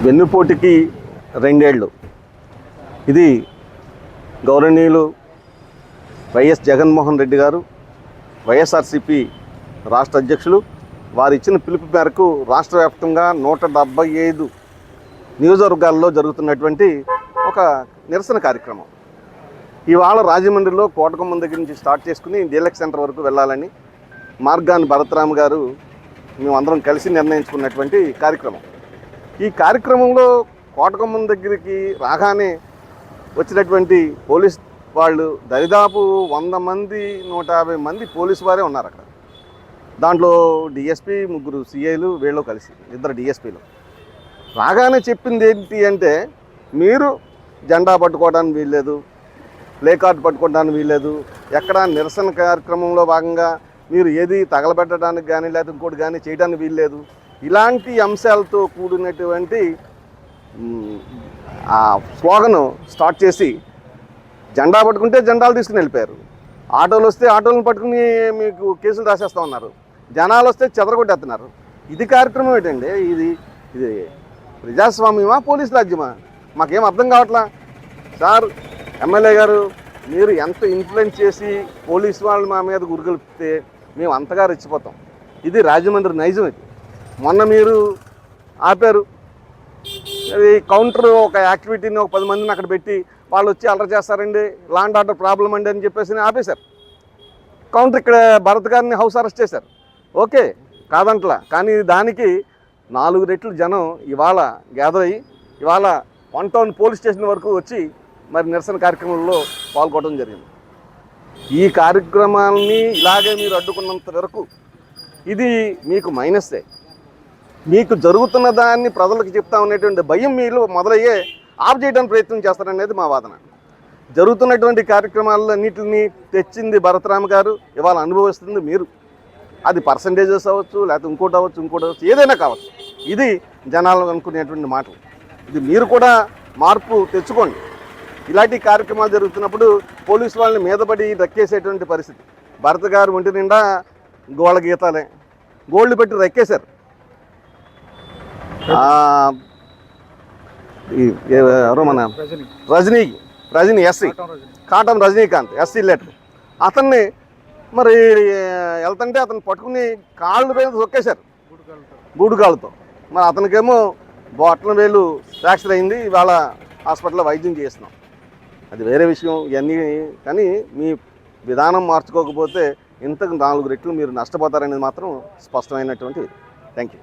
వెన్నుపోటుకి 2 ఏళ్ళు. ఇది గౌరవనీయులు వైఎస్ జగన్మోహన్ రెడ్డి గారు, వైఎస్ఆర్సీపీ రాష్ట్ర అధ్యక్షులు వారు ఇచ్చిన పిలుపు మేరకు రాష్ట్ర వ్యాప్తంగా 175 నియోజకవర్గాల్లో జరుగుతున్నటువంటి ఒక నిరసన కార్యక్రమం. ఇవాళ రాజమండ్రిలో కోటకొమ్మం దగ్గర నుంచి స్టార్ట్ చేసుకుని డీలక్స్ సెంటర్ వరకు వెళ్ళాలని మార్గాన్ని భరతరామ్ గారు మేమందరం కలిసి నిర్ణయించుకున్నటువంటి కార్యక్రమం. ఈ కార్యక్రమంలో కోటకొమ్మం దగ్గరికి రాగానే వచ్చినటువంటి పోలీస్ వాళ్ళు దరిదాపు 100 మంది 150 మంది పోలీసు వారే ఉన్నారు అక్కడ. దాంట్లో డిఎస్పీ, 3 సిఐలు, వీళ్ళు కలిసి 2 డిఎస్పీలు. రాగానే చెప్పింది ఏంటి అంటే, మీరు జెండా పట్టుకోవడానికి వీల్లేదు, ప్లే కార్డు పట్టుకోవడానికి వీల్లేదు, ఎక్కడ నిరసన కార్యక్రమంలో భాగంగా మీరు ఏది తగలబెట్టడానికి కానీ లేకపోతే ఇంకోటి కానీ చేయడానికి వీల్లేదు. ఇలాంటి అంశాలతో కూడినటువంటి ఆ స్లోగను స్టార్ట్ చేసి జెండా పట్టుకుంటే జెండాలు తీసుకుని వెళ్ళిపోయారు. ఆటోలు వస్తే ఆటోలను పట్టుకుని మీకు కేసులు రాసేస్తూ ఉన్నారు. జనాలు వస్తే చెదరగొట్టేస్తున్నారు. ఇది కార్యక్రమం ఏంటండి? ఇది ఇది ప్రజాస్వామ్యమా, పోలీసు రాజ్యమా? మాకేం అర్థం కావట్లా. సార్ ఎమ్మెల్యే గారు, మీరు ఎంత ఇన్ఫ్లుయెన్స్ చేసి పోలీసు వాళ్ళు మా మీద గురిగొలిపితే మేము అంతగా రెచ్చిపోతాం. ఇది రాజమండ్రి నైజం. ఇది మొన్న మీరు ఆపారు, అది కౌంటర్ ఒక యాక్టివిటీని ఒక 10 మందిని అక్కడ పెట్టి వాళ్ళు వచ్చి అల్లరి చేస్తారండి, లా అండ్ ఆర్డర్ ప్రాబ్లం అండి అని చెప్పేసి ఆపేశారు. కౌంటర్ ఇక్కడ భరత్ గారిని హౌస్ అరెస్ట్ చేశారు. ఓకే, కాదంటలా. కానీ దానికి 4 రెట్లు జనం ఇవాళ గ్యాదర్ అయ్యి ఇవాళ 1 టౌన్ పోలీస్ స్టేషన్ వరకు వచ్చి మరి నిరసన కార్యక్రమంలో పాల్గొనడం జరిగింది. ఈ కార్యక్రమాలని ఇలాగే మీరు అడ్డుకున్నంత వరకు ఇది మీకు మైనస్సే. మీకు జరుగుతున్న దాన్ని ప్రజలకు చెప్తా ఉన్నటువంటి భయం మీరు మొదలయ్యే ఆఫ్ చేయడానికి ప్రయత్నం చేస్తారనేది మా వాదన. జరుగుతున్నటువంటి కార్యక్రమాలన్నింటినీ తెచ్చింది భరతరామ్ గారు, ఇవాళ అనుభవిస్తుంది మీరు. అది పర్సంటేజెస్ అవ్వచ్చు, లేకపోతే ఇంకోటి అవ్వచ్చు, ఏదైనా కావచ్చు. ఇది జనాలు అనుకునేటువంటి మాటలు. ఇది మీరు కూడా మార్పు తెచ్చుకోండి. ఇలాంటి కార్యక్రమాలు జరుగుతున్నప్పుడు పోలీసు వాళ్ళని మీదపడి రెక్కేసేటువంటి పరిస్థితి. భరత్ గారు ఒంటి నిండా గోళ్ళ గీతాలే, గోళ్ళు పెట్టి రెక్కేశారు. ఎవరో మన Rajini SC, Katam Rajinikanth SC leader, అతన్ని మరి వెళ్తుంటే అతను పట్టుకుని కాళ్ళు మీద తొక్కేశారు గూడుగాళ్ళతో. మరి అతనికేమో బొట్టన వేలు ఫ్రాక్చర్ అయింది, ఇవాళ హాస్పిటల్లో వైద్యం చేస్తున్నాం. అది వేరే విషయం ఇవన్నీ. కానీ మీ విధానం మార్చుకోకపోతే ఇంతకు 4 రెట్లు మీరు నష్టపోతారనేది మాత్రం స్పష్టమైనటువంటి. Thank you.